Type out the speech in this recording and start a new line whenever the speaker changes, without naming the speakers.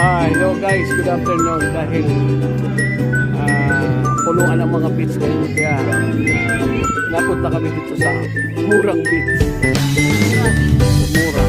Hello guys, good afternoon. Dahil punuan ang mga beach ngayon, kaya napunta kami dito sa Murang Beach. Mura.